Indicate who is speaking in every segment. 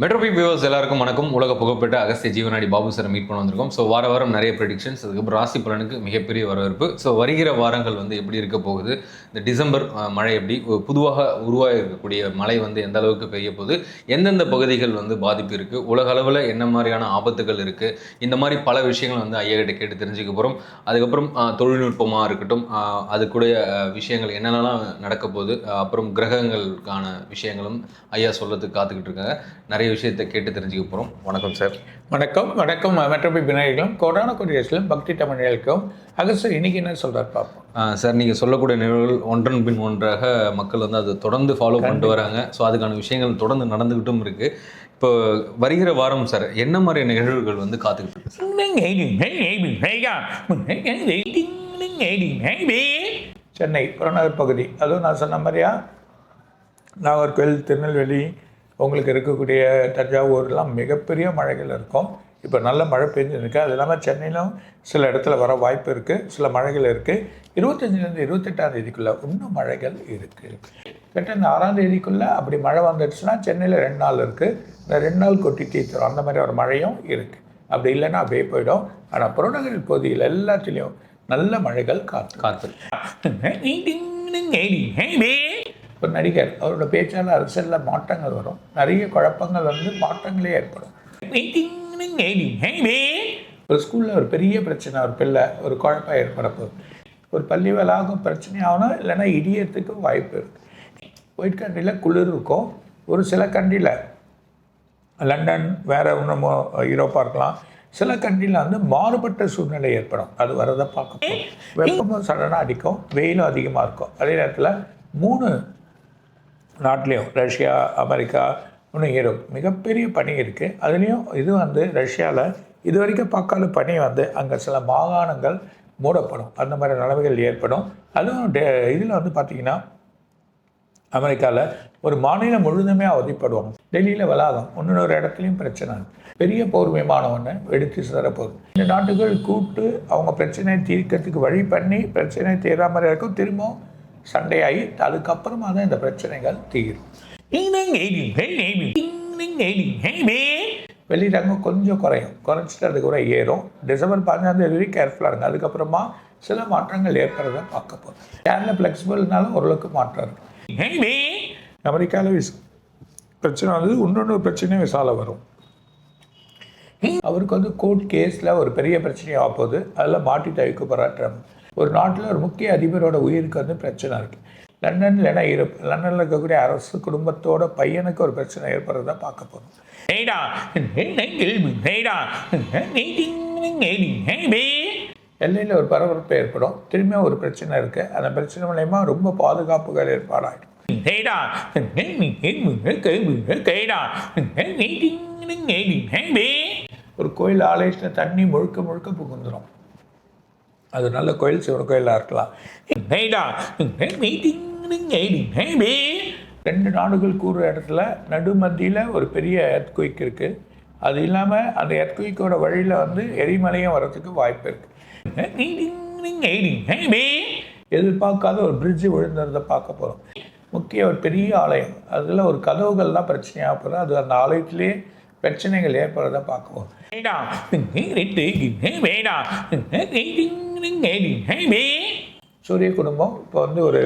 Speaker 1: மெட்ரோபிக் viewers எல்லாருக்கும் வணக்கம். உலக புகழ்பெற்ற அகஸ்திய ஜீவனாடி பாபு சாரை மீட் பண்ண வந்திருக்கோம். ஸோ வாரம் நிறைய ப்ரெடிக்ஷன்ஸ், அதுக்கப்புறம் ராசி பலனுக்கு மிகப்பெரிய வரவேற்பு. ஸோ வருகிற வாரங்கள் எப்படி இருக்க போகுது, இந்த டிசம்பர் மழை எப்படி, புதுவாக உருவாக இருக்கக்கூடிய மழை எந்த அளவுக்கு பெய்ய போகுது, எந்தெந்த பகுதிகள் பாதிப்பு இருக்குது, உலக அளவில் என்ன மாதிரியான ஆபத்துகள் இருக்குது, இந்த மாதிரி பல விஷயங்கள் ஐயா கிட்ட கேட்டு தெரிஞ்சுக்க போகிறோம். அதுக்கப்புறம் தொழில்நுட்பமாக இருக்கட்டும், அதுக்குடைய விஷயங்கள் என்னென்னலாம் நடக்க போகுது, அப்புறம் கிரகங்களுக்கான விஷயங்களும் ஐயா சொல்லத்துக்கு காத்துக்கிட்டு இருக்காங்க. நிறைய விஷயத்தை கேட்டு தெரிஞ்சுக்க போகிறோம். வணக்கம் சார்.
Speaker 2: வணக்கம் மெட்ரோபிக் விநாயகர்களும் கோடான கொடியர்களும் பக்தி தமிழர்களுக்கும் அகஸ்டர் இன்னைக்கு என்ன சொல்கிறார் பார்ப்போம்.
Speaker 1: சார், நீங்கள் சொல்லக்கூடிய நிகழ்வுகள் ஒன்றன் பின் ஒன்றாக மக்கள் அதை தொடர்ந்து ஃபாலோ பண்ணிட்டு வராங்க. ஸோ அதுக்கான விஷயங்கள் தொடர்ந்து நடந்துக்கிட்டும் இருக்குது. இப்போ வருகிற வாரம் சார் என்ன மாதிரி நிகழ்வுகள் காத்துக்கிட்டு இருக்கு?
Speaker 2: சென்னை புறநகர் பகுதி, அதுவும் நான் சொன்ன மாதிரியா நாகர்கோவில், திருநெல்வேலி, உங்களுக்கு இருக்கக்கூடிய தஞ்சாவூர்லாம் மிகப்பெரிய மழைகள் இருக்கும். இப்போ நல்ல மழை பெஞ்சுருக்கு. அது இல்லாமல் சென்னையிலும் சில இடத்துல வர வாய்ப்பு இருக்குது, சில மழைகள் இருக்குது. 25லேருந்து 28ஆம் தேதிக்குள்ளே இன்னும் மழைகள் இருக்குது. கிட்ட இந்த 6ஆம் தேதிக்குள்ளே அப்படி மழை வந்துடுச்சுன்னா சென்னையில் 2 நாள் இருக்குது. இந்த 2 நாள் கொட்டி தீர்த்துரும். அந்த மாதிரி ஒரு மழையும் இருக்குது. அப்படி இல்லைன்னா அப்படியே போயிடும். ஆனால் புறநகர் பகுதியில் எல்லாத்துலேயும் நல்ல மழைகள் காத்து. ஒரு நடிகர், அவரோட பேச்சால் அரசியலில் மாற்றங்கள் வரும். நிறைய குழப்பங்கள் மாற்றங்களே ஏற்படும். ஒரு ஸ்கூலில் ஒரு பெரிய பிரச்சனை, ஒரு பிள்ளை, ஒரு குழப்பம் ஏற்பட போகுது. ஒரு பள்ளி வேலாகும் பிரச்சனை ஆகணும், இல்லைன்னா இடியறதுக்கும் வாய்ப்பு இருக்குது. ஒயிட் கண்ட்ரியில் குளிர் இருக்கும். ஒரு சில கண்ட்ரியில் லண்டன், வேறு இன்னும் யூரோப்பாக இருக்கலாம், சில கண்ட்ரியில் மாறுபட்ட சூழ்நிலை ஏற்படும். அது வரதை பார்க்க வெப்பமும் சடனாக அடிக்கும், வெயிலும் அதிகமாக இருக்கும். அதே நேரத்தில் 3 நாட்டிலையும் ரஷ்யா, அமெரிக்கா, இன்னும் யூரோப் மிகப்பெரிய பனி இருக்குது. அதுலேயும் இது ரஷ்யாவில் இது வரைக்கும் பார்க்காத பனி அங்கே சில மாகாணங்கள் மூடப்படும். அந்த மாதிரி நிலைமைகள் ஏற்படும். அதுவும் இதில் பார்த்திங்கன்னா அமெரிக்காவில் ஒரு மாநிலம் முழுதுமே அவதிப்படுவாங்க. டெல்லியில் வளாகம் இன்னொரு இடத்துலையும் பிரச்சனை. பெரிய போர் விமானம் ஒன்று வெடித்து சிதறப்போகுது. இந்த நாட்டுகள் கூட்டு அவங்க பிரச்சனையை தீர்க்கிறதுக்கு வழி பண்ணி பிரச்சனை தீராமல் இருக்கும். திரும்பவும் சண்டையாகி அதுக்கப்புறமா தான் இந்த பிரச்சனைகள் தீரும். வெளிரங்கம் கொஞ்சம் குறைச்சிட்டு அதுக்கப்புறம் ஏறும். டிசம்பர் 15ஆம் தேதி வரைக்கும் கேர்ஃபுல்லாக இருங்க. அதுக்கப்புறமா சில மாற்றங்கள் ஏற்படுறத பார்க்க போகிறோம். கேரளா ஃப்ளெக்சிபிள்னாலும் ஓரளவுக்கு மாற்றம் இருக்கும். அமெரிக்காவில் பிரச்சனை இன்னொன்று பிரச்சனையும் விசால வரும். அவருக்கு கோர்ட் கேஸில் ஒரு பெரிய பிரச்சனையாக போகுது. அதில் மாட்டி தவிக்கப்படுற ட்ரம்ப். ஒரு நாட்டில் ஒரு முக்கிய அதிபரோட உயிருக்கு பிரச்சனை இருக்குது. லண்டன் இல்லைன்னா யூரோப், லண்டனில் இருக்கக்கூடிய அரசு குடும்பத்தோட பையனுக்கு ஒரு பிரச்சனை ஏற்படுறத பார்க்க போகிறோம். எல்லையில் ஒரு பரபரப்பு ஏற்படும். திரும்பியும் ஒரு பிரச்சனை இருக்குது. அந்த பிரச்சனை மூலயமா ரொம்ப பாதுகாப்புகள் ஏற்பாடாகிடும். ஒரு கோயில் ஆலயத்தில் தண்ணி முழுக்க புகுந்துடும். அது நல்ல கோயில், சிவன் கோயிலாக இருக்கலாம். 2 நாடுகள் கூறுற இடத்துல நடுமத்தியில் ஒரு பெரிய எர்த்குயிக் இருக்குது. அது இல்லாமல் அந்த எர்த்குயிக்கோட வழியில் எரிமலையும் வர்றதுக்கு வாய்ப்பு இருக்குது. எதிர்பார்க்காத ஒரு பிரிட்ஜு விழுந்துறதை பார்க்க போகிறோம். முக்கிய ஒரு பெரிய ஆலயம், அதில் ஒரு கதவுகள்லாம் பிரச்சனையாக போகிறோம். அது அந்த ஆலயத்திலே பிரச்சனைகள் ஏற்படுறத பார்க்குவோம். சூரிய குடும்பம் இப்போ ஒரு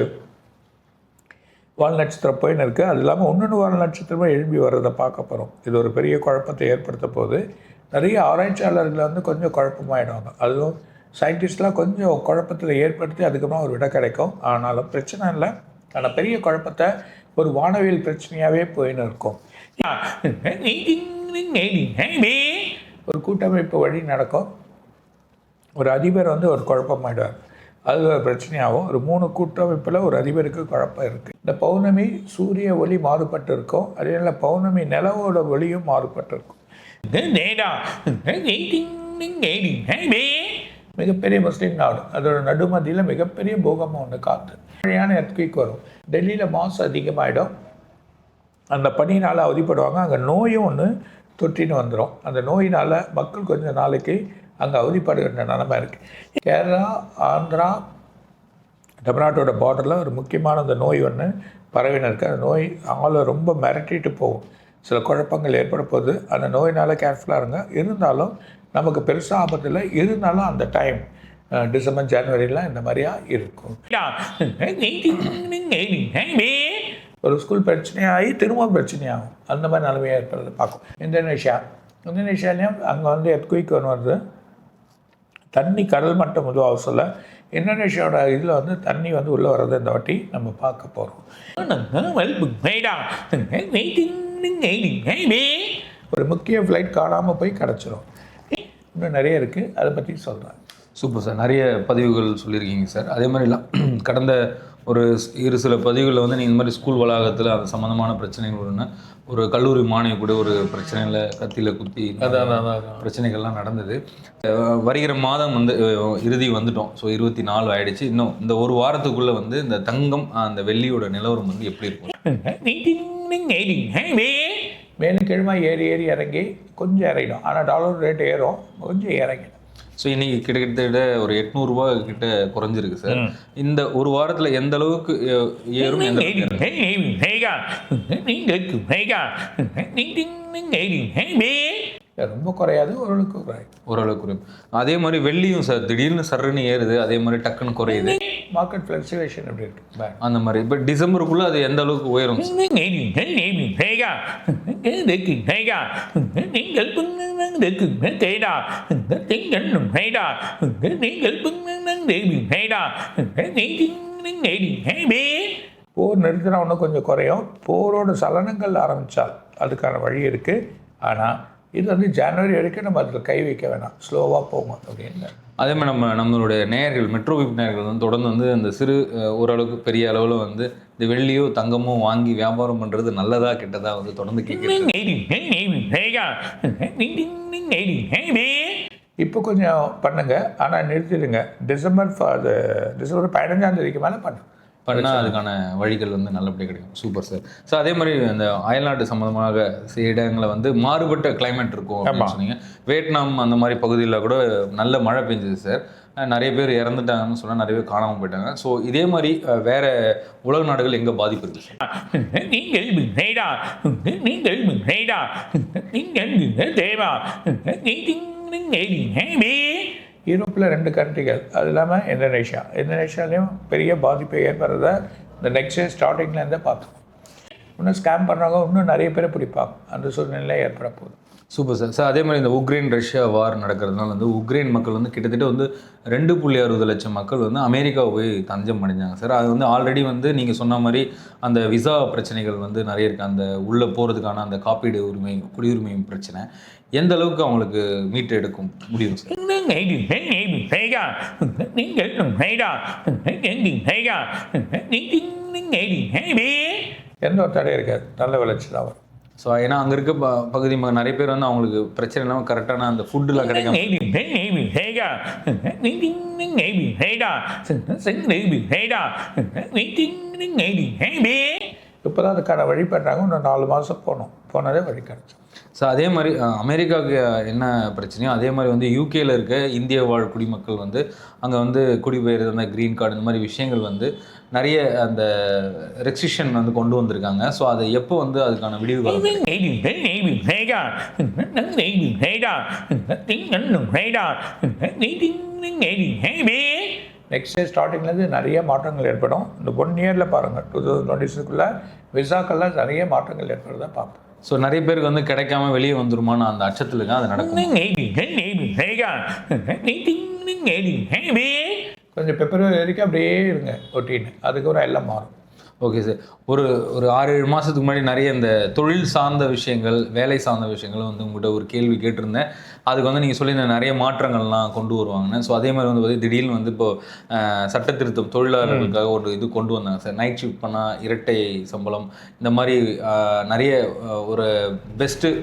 Speaker 2: வால் நட்சத்திரம் போயின்னு இருக்குது. அது இல்லாமல் இன்னொன்று வால் நட்சத்திரமாக எழும்பி வர்றதை பார்க்க போகிறோம். இது ஒரு பெரிய குழப்பத்தை ஏற்படுத்த போது நிறைய ஆராய்ச்சியாளர்கள் கொஞ்சம் குழப்பமாயிடுவாங்க. அதுவும் சயின்டிஸ்ட்லாம் கொஞ்சம் குழப்பத்தில் ஏற்படுத்தி அதுக்கப்புறம் ஒரு விட கிடைக்கும். ஆனாலும் பிரச்சனை இல்லை. ஆனால் பெரிய குழப்பத்தை ஒரு வானவியல் பிரச்சனையாகவே போயின்னு இருக்கும். ஒரு கூட்டமைப்பு வழி நடக்கும். ஒரு அதிபர் ஒரு குழப்பமாயிடுவார். அது ஒரு பிரச்சனையாகும். ஒரு 3 கூட்டமைப்பில் ஒரு அதிபருக்கு குழப்பம் இருக்குது. இந்த பௌர்ணமி சூரிய ஒளி மாறுபட்டு இருக்கும். அதே நேரம் பௌர்ணமி நிலவோட ஒளியும் மாறுபட்டு இருக்கும். மிகப்பெரிய முஸ்லீம் நாடு, அதோட நடுமதியில் மிகப்பெரிய பூகம்பம் ஒன்று காத்து மழையான எர்த்குயிக் வரும். டெல்லியில் மாசு அதிகமாகிடும். அந்த பனினால் அவதிப்படுவாங்க. அங்கே நோயும் ஒன்று தொற்றின்னு வந்துடும். அந்த நோயினால் மக்கள் கொஞ்சம் நாளைக்கு அங்கே அவதிப்படுகின்ற நிலைமை இருக்குது. கேரளா, ஆந்திரா, தமிழ்நாட்டோட பார்டரில் ஒரு முக்கியமான அந்த நோய் ஒன்று பரவின்னு இருக்குது. அந்த நோய் ஆளை ரொம்ப மிரட்டிட்டு போகும். சில குழப்பங்கள் ஏற்பட போகுது. அந்த நோயினால் கேர்ஃபுல்லாக இருங்க. இருந்தாலும் நமக்கு பெருசாக ஆபத்தில் இருந்தாலும் அந்த டைம் டிசம்பர் ஜனவரிலாம் இந்த மாதிரியா இருக்கும். ஒரு ஸ்கூல் பிரச்சனையாகி திரும்ப பிரச்சனையாகும். அந்த மாதிரி நிலைமையாக ஏற்படுறது பார்க்கும். இந்தோனேஷியாலையும் அங்கே வந்து எர்த்குயிக் ஒன்று வருது. தண்ணி கடல் மட்டம் உருவாக சொல்ல இந்தோனேஷியாவோட இதில் வந்து தண்ணி வந்து உள்ளே வர்றது இந்த வாட்டி நம்ம பார்க்க போகிறோம். ஒரு முக்கிய ஃப்ளைட் காணாமல் போய் கிடச்சிரும். இன்னும் நிறைய இருக்குது, அதை பற்றி சொல்கிறேன்.
Speaker 1: சூப்பர் சார், நிறைய பதிவுகள் சொல்லியிருக்கீங்க சார். அதே மாதிரிலாம் கடந்த ஒரு சில பதிவுகளில் வந்து நீங்கள் இந்த மாதிரி ஸ்கூல் வளாகத்தில் அது சம்மந்தமான பிரச்சனைகள் ஒன்று, ஒரு கல்லூரி மாணவி கூட ஒரு பிரச்சனையில் கத்தியில் குத்தி பிரச்சனைகள்லாம் நடந்தது. வருகிற மாதம் வந்து இறுதி வந்துட்டோம். ஸோ 24 ஆயிடுச்சு. இன்னும் இந்த ஒரு வாரத்துக்குள்ளே வந்து இந்த தங்கம் அந்த வெள்ளியோட நிலவரம் வந்து எப்படி இருக்கும்?
Speaker 2: மேலும் கிழமை ஏறி இறங்கி கொஞ்சம் இறங்கிடும். ஆனால் டாலர் ரேட் ஏறும், கொஞ்சம் இறங்கிடும்.
Speaker 1: ஸோ இன்றைக்கி கிட்டத்தட்ட ஒரு 800 ரூபா கிட்ட குறைஞ்சிருக்கு சார். இந்த ஒரு வாரத்தில் எந்த அளவுக்கு ஏறும்?
Speaker 2: ரொம்ப குறையாது, ஓரளவுக்கு குறையும்.
Speaker 1: ஓரளவுக்கு குறையும். அதே மாதிரி வெள்ளியும் சார் திடீர்னு சர்ன்னு ஏறுது, அதே மாதிரி டக்குன்னு குறையுது.
Speaker 2: மார்க்கெட் ஃப்ளக்சுவேஷன் எப்படி இருக்கு
Speaker 1: அந்த மாதிரி. இப்போ டிசம்பருக்குள்ளே அது எந்த அளவுக்கு உயரும்?
Speaker 2: போர் நிறுத்தினா ஒன்றும் கொஞ்சம் குறையும். போரோட சலனங்கள் ஆரம்பித்தால் அதுக்கான வழி இருக்குது. ஆனால் இது வந்து ஜனவரி வரைக்கும் நம்ம அதில் கை வைக்க வேணாம், ஸ்லோவாக போகும் அப்படின்னு.
Speaker 1: அதே மாதிரி நம்மளுடைய நேயர்கள், மெட்ரோ விப் நேயர்கள் வந்து தொடர்ந்து வந்து அந்த சிறு ஓரளவுக்கு பெரிய அளவில் வந்து இந்த வெள்ளியோ தங்கமோ வாங்கி வியாபாரம் பண்ணுறது நல்லதா கெட்டதா வந்து தொடர்ந்து கேட்குறேன்.
Speaker 2: இப்போ கொஞ்சம் பண்ணுங்க, ஆனால் நிறுத்திடுங்க. டிசம்பர் 15ஆம் தேதிக்கு மேலே
Speaker 1: பண்ணால் அதுக்கான வழிகள் வந்து நல்லபடியாக கிடைக்கும். Super sir. ஸோ அதே மாதிரி அந்த அயல்நாட்டு சம்மந்தமாக சில இடங்களில் வந்து மாறுபட்ட கிளைமேட் இருக்கும் அப்படின்னு சொன்னீங்க. வியட்நாம் அந்த மாதிரி பகுதியில் கூட நல்ல மழை பெஞ்சுது சார். நிறைய பேர் இறந்துட்டாங்கன்னு சொன்னால் நிறைய பேர் காணாமல் போயிட்டாங்க. ஸோ இதே மாதிரி வேறு உலக நாடுகள் எங்கே பாதிப்பு இருக்குது
Speaker 2: சார்? யூரோப்பில் 2 கண்ட்ரிகள், அது இல்லாமல் இந்தோனேஷியாலையும் பெரிய பாதிப்பை ஏற்படுறத இந்த நெக்ஸ்ட் இயர் ஸ்டார்டிங்லேருந்தே பார்த்தோம். இன்னும் ஸ்கேம் பண்ணுறவங்க இன்னும் நிறைய பேரை பிடிப்பாங்க. அந்த சூழ்நிலை ஏற்பட போகுது.
Speaker 1: Super sir. சார் அதே மாதிரி இந்த உக்ரைன் ரஷ்யா வார் நடக்கிறதுனால வந்து உக்ரைன் மக்கள் வந்து கிட்டத்தட்ட வந்து 2.60 லட்சம் மக்கள் வந்து அமெரிக்காவை போய் தஞ்சம் அடைஞ்சாங்க சார். அது வந்து ஆல்ரெடி வந்து நீங்கள் சொன்ன மாதிரி அந்த விசா பிரச்சனைகள் வந்து நிறைய இருக்குது. அந்த உள்ளே போகிறதுக்கான அந்த காப்பீடு உரிமை, குடியுரிமை பிரச்சனை எந்த அளவுக்கு அவங்களுக்கு மீட்டு எடுக்க முடியும் சார்?
Speaker 2: எந்த ஒரு தடை இருக்காது, நல்ல விளைச்சி தான் வரும்.
Speaker 1: ஸோ ஏன்னா அங்கே இருக்க பகுதி நிறைய பேர் வந்து அவங்களுக்கு பிரச்சனை இல்லாமல் கரெக்டான அந்த ஃபுட்டுலாம் கிடைக்கும்.
Speaker 2: இப்போ தான் அதுக்கான வழி பண்ணுறாங்க. இன்னும் 4 மாதம் போனதே வழி கிடச்சி.
Speaker 1: ஸோ அதே மாதிரி அமெரிக்காவுக்கு என்ன பிரச்சனையோ அதே மாதிரி வந்து யூகேயில் இருக்க இந்திய வாழ் குடிமக்கள் வந்து அங்கே வந்து குடிபெயர்ந்து அந்த க்ரீன் கார்டு இந்த மாதிரி விஷயங்கள் வந்து நிறைய அந்த ரெஸ்ட்ரிக்ஷன் வந்து கொண்டு வந்திருக்காங்க. ஸோ அதை எப்போ வந்து அதுக்கான விடிவு காலம்?
Speaker 2: நெக்ஸ்ட் இயர் ஸ்டார்டிங்லேருந்து நிறைய மாற்றங்கள் ஏற்படும். இந்த 1 இயரில் பாருங்கள், 2026க்குள்ளே விசாக்கெல்லாம் நிறைய மாற்றங்கள் ஏற்படுறத பார்ப்போம்.
Speaker 1: ஸோ நிறைய பேருக்கு வந்து கிடைக்காம வெளியே வந்துருமான்னு அந்த அச்சத்தில் தான் அது நடக்கும்.
Speaker 2: கொஞ்சம் பிப்ரவரி வரைக்கும் அப்படியே இருங்க ஒட்டின்னு, அதுக்கப்புறம் எல்லாம் மாறும்.
Speaker 1: Okay sir. ஒரு 6-7 மாதத்துக்கு முன்னாடி நிறைய இந்த தொழில் சார்ந்த விஷயங்கள், வேலை சார்ந்த விஷயங்களும் வந்து உங்கள்கிட்ட ஒரு கேள்வி கேட்டிருந்தேன். அதுக்கு வந்து நீங்கள் சொல்லியிருந்த நிறைய மாற்றங்கள்லாம் கொண்டு வருவாங்கன்னு. ஸோ அதே மாதிரி வந்து பார்த்திங்கன்னா திடீர்னு வந்து இப்போது சட்டத்திருத்தம் தொழிலாளர்களுக்காக ஒரு இது கொண்டு வந்தாங்க சார். நைட் ஷிஃப்ட் பண்ணால் இரட்டை சம்பளம், இந்த மாதிரி நிறைய ஒரு பெஸ்ட்டு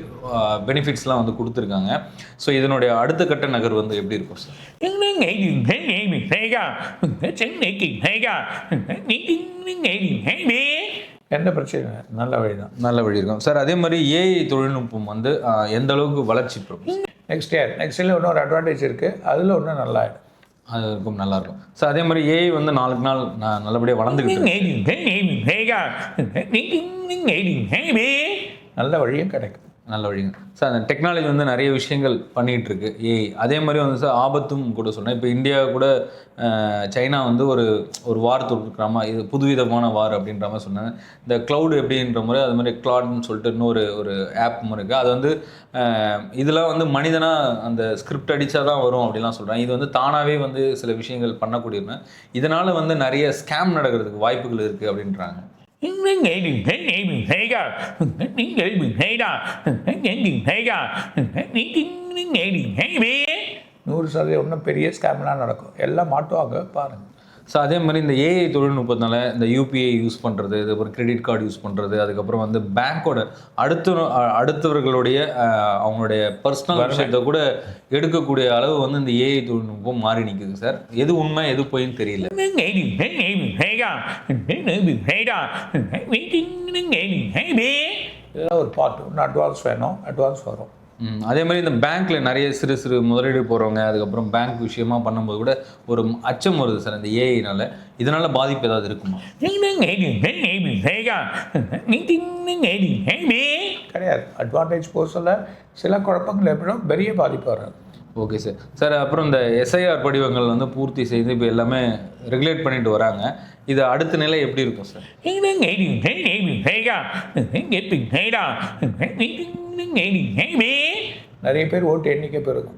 Speaker 1: பெனிஃபிட்ஸ்லாம் வந்து கொடுத்துருக்காங்க. ஸோ இதனுடைய அடுத்த கட்ட நகர் வந்து எப்படி இருக்கும் சார்?
Speaker 2: எந்த பிரச்சனை நல்ல வழி தான்,
Speaker 1: நல்ல வழி இருக்கும் சார். அதே மாதிரி ஏஐ தொழில்நுட்பம் வந்து எந்த அளவுக்கு வளர்ச்சி பெறும்?
Speaker 2: நெக்ஸ்ட் இயரில் இன்னொரு அட்வான்டேஜ் இருக்குது, அதில் ஒன்றும் நல்லா ஆகிடும்.
Speaker 1: அது இருக்கும், நல்லாயிருக்கும் சார். அதே மாதிரி ஏஐ வந்து நாளுக்கு நாள் நல்லபடியாக வளர்ந்துக்கிட்டு
Speaker 2: நல்ல வழியும் கிடைக்கும்.
Speaker 1: நல்ல வழிங்க சார். அந்த டெக்னாலஜி வந்து நிறைய விஷயங்கள் பண்ணிகிட்டு இருக்கு ஏஐ. அதே மாதிரி வந்து சார் ஆபத்தும் கூட சொன்னேன். இப்போ இந்தியா கூட சைனா வந்து ஒரு வார் தொடுக்கிறாமா, இது புதுவிதமான வார் அப்படின்ற மாதிரி சொன்னாங்க. இந்த க்ளவுடு எப்படின்ற முறை அது மாதிரி கிளாட்னு சொல்லிட்டு இன்னொரு ஆப் இருக்குது. அது வந்து இதெல்லாம் வந்து மனிதனாக அந்த ஸ்கிரிப்ட் அடித்தா தான் வரும் அப்படிலாம் சொல்கிறாங்க. இது வந்து தானாகவே வந்து சில விஷயங்கள் பண்ணக்கூடியது. இதனால் வந்து நிறைய ஸ்கேம் நடக்கிறதுக்கு வாய்ப்புகள் இருக்குது அப்படின்றாங்க.
Speaker 2: 100% இன்னும் பெரிய ஸ்கேம்லாம் நடக்கும். எல்லாம் மாட்டுவாங்க பாருங்கள்.
Speaker 1: ஸோ அதே மாதிரி இந்த ஏஐ தொழில்நுட்பத்தினால இந்த யூபிஐ யூஸ் பண்ணுறது, அதுக்கப்புறம் கிரெடிட் கார்டு யூஸ் பண்ணுறது, அதுக்கப்புறம் வந்து பேங்க்கோட அடுத்தவர்களுடைய அவங்களுடைய பர்சனல் விஷயத்தை கூட எடுக்கக்கூடிய அளவு வந்து இந்த ஏஐ தொழில்நுட்பம் மாறி நிற்குது சார். எது உண்மை எது பொய்ன்னு தெரியல.
Speaker 2: இதெல்லாம் ஒரு பார்ட். இன்னும் அட்வான்ஸ் வேணும், அட்வான்ஸ் வரும்.
Speaker 1: அதே மாதிரி இந்த பேங்க்ல நிறைய சிறு முதலீடு போகிறவங்க அதுக்கப்புறம் பேங்க் விஷயமா பண்ணும்போது கூட ஒரு அச்சம் வருது சார் இந்த ஏஐனால. இதனால பாதிப்பு ஏதாவது இருக்குமா?
Speaker 2: கிடையாது. அட்வான்டேஜ் போர்ஸில் சில குழப்பங்கள் ஏற்படும், பெரிய பாதிப்பு வராது.
Speaker 1: Okay sir. சார் அப்புறம் இந்த எஸ்ஐஆர் படிவங்கள் வந்து பூர்த்தி செய்து இப்போ எல்லாமே ரெகுலேட் பண்ணிட்டு வராங்க. இது அடுத்த நிலை எப்படி இருக்கும் சார்?
Speaker 2: நிறைய பேர் ஓட்டு எண்ணிக்கை பெருகும்.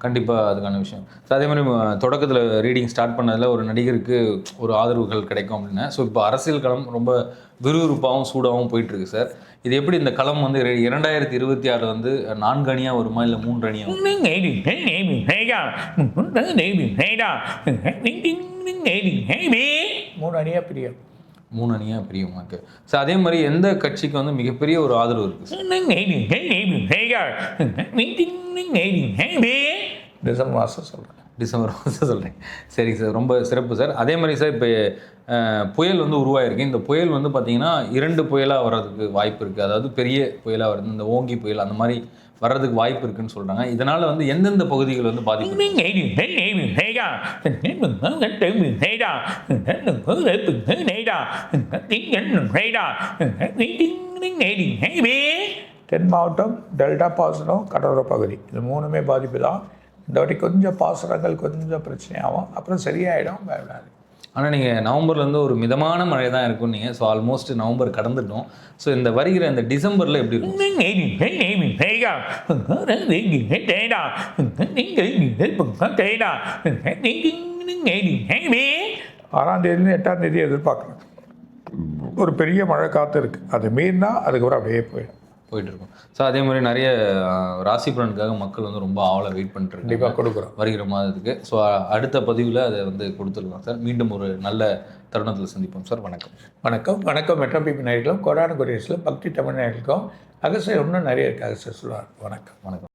Speaker 1: கண்டிப்பாக அதுக்கான விஷயம். ஸோ அதே மாதிரி தொடக்கத்தில் ரீடிங் ஸ்டார்ட் பண்ணதில் ஒரு நடிகருக்கு ஒரு ஆதரவுகள் கிடைக்கும் அப்படின்னா, ஸோ இப்போ அரசியல் களம் ரொம்ப விறுவிறுப்பாகவும் சூடாகவும் போயிட்டுருக்கு சார். இது எப்படி இந்த களம் வந்து 2026 வந்து 4 அணியாக வருமா இல்லை 3 அணியாக?
Speaker 2: 3 அணியாக பிரியும்.
Speaker 1: 3 அணியாக பிரியும். ஓகே. ஸோ அதே மாதிரி எந்த கட்சிக்கு வந்து மிகப்பெரிய ஒரு ஆதரவு இருக்குது?
Speaker 2: டிசம்பர் மாதம் சொல்கிறேன்.
Speaker 1: டிசம்பர் மாதம் சொல்கிறேன். சரிங்க சார், ரொம்ப சிறப்பு சார். அதே மாதிரி சார் இப்போ புயல் வந்து உருவாயிருக்கு. இந்த புயல் வந்து பார்த்திங்கன்னா 2 புயலாக வர்றதுக்கு வாய்ப்பு இருக்குது. அதாவது பெரிய புயலாக வருது, இந்த ஓங்கி புயல் அந்த மாதிரி வர்றதுக்கு வாய்ப்பு இருக்குன்னு சொல்கிறாங்க. இதனால் வந்து எந்தெந்த பகுதிகள் வந்து பாதிப்பு?
Speaker 2: தென் மாவட்டம், டெல்டா பாசனம், கடலோர பகுதி, இது 3மே பாதிப்பு தான். இந்த வாட்டி கொஞ்சம் பாசனங்கள் கொஞ்சம் பிரச்சனையாகும், அப்புறம் சரியாயிடும், பயப்படாது.
Speaker 1: ஆனால் நீங்கள் நவம்பர்லேருந்து ஒரு மிதமான மழை தான் இருக்கும் நீங்கள். ஸோ ஆல்மோஸ்ட் நவம்பர் கடந்துட்டோம். ஸோ இந்த வருகிற இந்த டிசம்பரில் எப்படி இருக்கும்?
Speaker 2: 6ஆம் தேதியிலேருந்து 8ஆம் தேதி எதிர்பார்க்குறேன். ஒரு பெரிய மழை காற்று இருக்குது. அது மீறினா அதுக்கப்புறம் அப்படியே
Speaker 1: போயிட்டுருக்கோம். ஸோ அதே மாதிரி நிறைய ராசி பலனுக்காக மக்கள் வந்து ரொம்ப ஆவலை வெயிட் பண்ணிட்டு
Speaker 2: கண்டிப்பாக கொடுக்குறோம்
Speaker 1: வருகிற மாதத்துக்கு. ஸோ அடுத்த பதிவில் அதை வந்து கொடுத்துருக்கோம் சார். மீண்டும் ஒரு நல்ல தருணத்தில் சந்திப்போம் சார். வணக்கம்.
Speaker 2: வணக்கம். வணக்கம். மெட்ரோ பிபி நேயர்களுக்கும், கோடான கொரியர்ஸில் பக்தி தமிழ் நேயர்களுக்கும் அகஸ்தியர் இன்னும் நிறைய இருக்குது. அகஸ்தியர் சொல்லுவார். வணக்கம்.
Speaker 1: வணக்கம்.